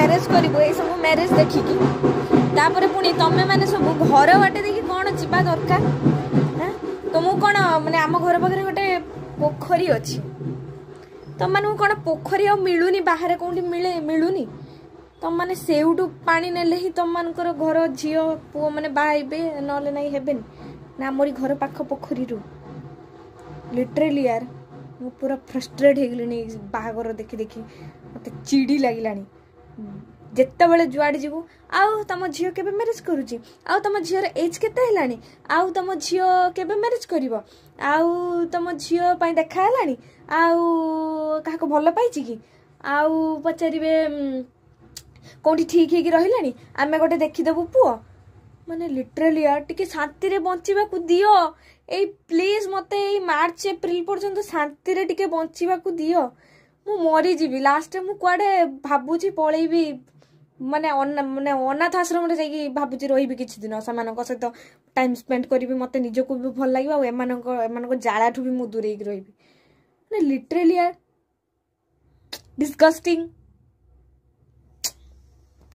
Marriage करिबो ए सब marriage देखिकी तापर पुणी तमे माने सब घर बाटे देखि कौन जीवा दरकार हां तुमको कौन माने आम घर पाखे गोटे पोखरी अच्छी तुम मान कौन पोखरी मिलूनी बाहर कौटी मिलूनी तुम मैंने सेउटू पानी नेले ही तुम मान घर झी पुओ मैंने बाहबे ना हेबे ना मोरी घर पाख पोखरी रू लिटरेली यार मु पूरा फ्रस्ट्रेट हो गली बाहागर देखी देखी मत चिड़ी लगिलानी जिते बड़े जुआड़े जीवु आउ तुम झील के मैरेज करुची आउ तुम झीर एज केते हेलानी आउ तुम झील के मैरेज करिवो आउ तुम झील पई देखा हेलानी आउ काहा भल पाइची कि आउ पचारिबे कोठी ठीक हेकी रहिलानी आमे गोटे देखिदेबु पुओ माने लिटरली यार टिके शांति रे बंचिबा को दियो ए प्लीज मते ए मार्च एप्रिल पर्यंत शांति रे टिके बंचिबा को दियो मु मरी जीवी लास्ट मु कुआडे भाबुची पळेबी माने अनाथ आश्रम रे जाई भाबुची रहिबी किछि दिन समानक सहित टाइम स्पेंड करबी मते निजको भी भल लागिबा आ एमानक जालाठू भी मु दूर हेकी रहिबी माने लिटरली यार डिस्गस्टिंग।